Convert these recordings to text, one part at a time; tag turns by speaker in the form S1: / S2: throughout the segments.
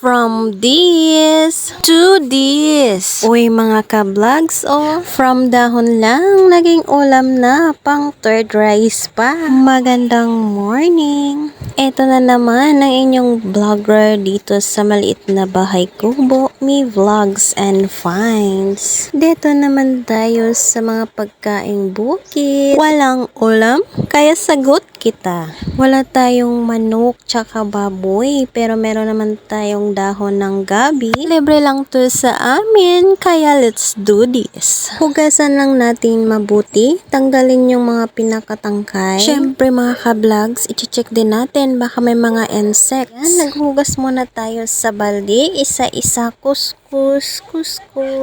S1: From this to this. Uy mga ka-vlogs, from dahon lang, naging ulam na, pang third rice pa. Magandang morning. Ito na naman ang inyong vlogger dito sa maliit na bahay kubo, Me Vlogs and Finds. Dito naman tayo sa mga pagkaing bukid. Walang ulam, kaya sagot kita. Wala tayong manok tsaka baboy, pero meron naman tayong dahon ng gabi. Libre lang to sa amin, kaya let's do this. Hugasan lang natin mabuti, tanggalin yung mga pinakatangkay. Syempre mga ka-vlogs, i-check din natin baka may mga insects. Yan, naghugas muna tayo sa balde, isa-isa, kuskus.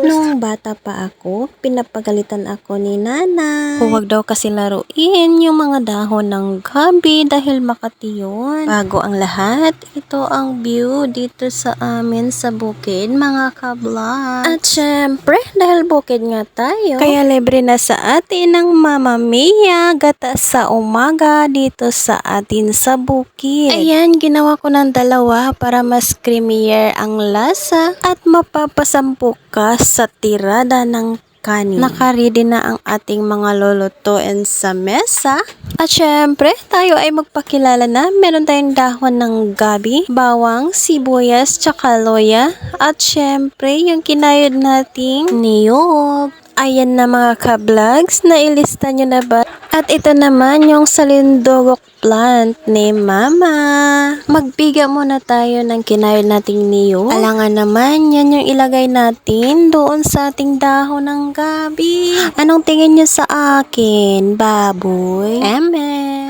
S1: Nung bata pa ako, pinapagalitan ako ni Nana. Huwag daw kasi laruin yung mga dahon ng gabi dahil makati yun. Bago ang lahat, ito ang view dito sa amin sa bukid, mga ka-vlog. At syempre, dahil bukid nga tayo, kaya libre na sa atin ng Mama Mia gata sa umaga dito sa atin sa bukid. Ayan, ginawa ko ng dalawa para mas creamier ang lasa at mapapasampu ka sa tirada ng kanin. Nakaready na ang ating mga lulutuin sa mesa. At syempre, tayo ay magpakilala na. Meron tayong dahon ng gabi, bawang, sibuyas, tsaka loya. At syempre, yung kinayod nating niyog. Ayan na mga ka-vlogs, nailista nyo na ba? At ito naman yung salindogok plant ni Mama. Magbiga muna tayo ng kinayod nating niyog. Alangan naman, yan yung ilagay natin doon sa ating dahon ng gabi. Anong tingin nyo sa akin, baboy?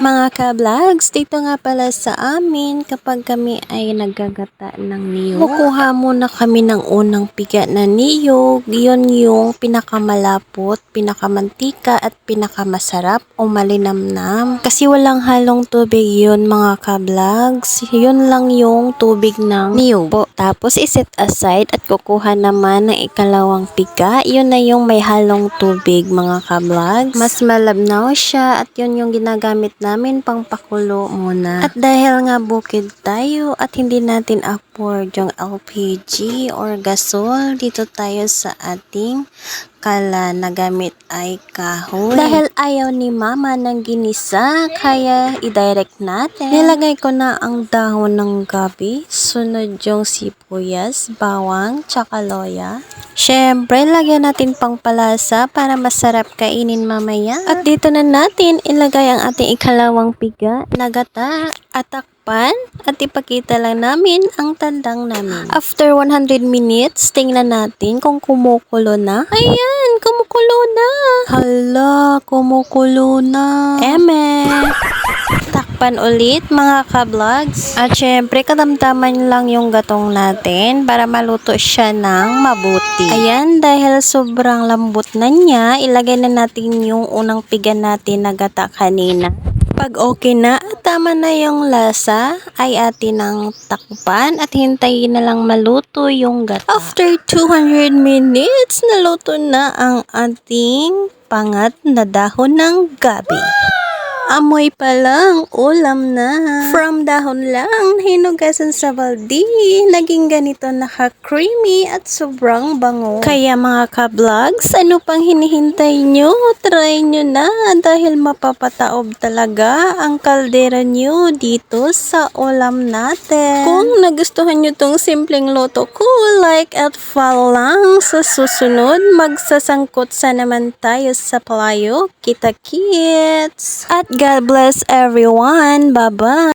S1: Mga ka-vlogs, dito nga pala sa amin kapag kami ay naggagata ng niyog. Kukuha muna kami ng unang piga na niyog. Yun yung pinakamalapot, pinakamantika at pinakamasarap o malinamnam. Kasi walang halong tubig yun mga ka-vlogs. Yun lang yung tubig ng niyog po. Tapos iset aside at kukuha naman ng ikalawang piga. Yun na yung may halong tubig mga ka-vlogs. Mas malabnaw siya at yun yung ginagamit namin pang pakulo muna. At dahil nga bukid tayo at hindi natin afford yung LPG or gasol, dito tayo sa ating kala na gamit ay kahoy. Dahil ayaw ni Mama ng ginisa, kaya i-direct natin. Nilagay ko na ang dahon ng gabi, sunod yung sibuyas, bawang, tsaka loya. Syempre, lagyan natin pang palasa para masarap kainin mamaya. At dito na natin ilagay ang ating ikalawang piga na gata at takpan at ipakita lang namin ang tandang namin. After 100 minutes, tingnan natin kung kumukulo na. Ayan, kumukulo na. Hala, kumukulo na. Takpan ulit mga ka-vlogs. At syempre, katamtaman lang yung gatong natin para maluto siya ng mabuti. Ayan, dahil sobrang lambot na niya, ilagay na natin yung unang piga natin na gata kanina. Pag okay na, tama na yung lasa, ay atin ang takpan at hintayin na lang maluto yung gata. After 200 minutes, naluto na ang ating pangat na dahon ng gabi. Amoy pa lang, ulam na. From dahon lang, hinugasan sa balde, naging ganito naka-creamy at sobrang bango. Kaya mga ka-vlogs, ano pang hinihintay nyo? Try nyo na dahil mapapataob talaga ang kaldera nyo dito sa ulam natin. Kung nagustuhan nyo tong simpleng loto ko, like at follow lang. Sa susunod, magsasangkot sa naman tayo sa palayo. Kita-kits! At God bless everyone. Bye-bye.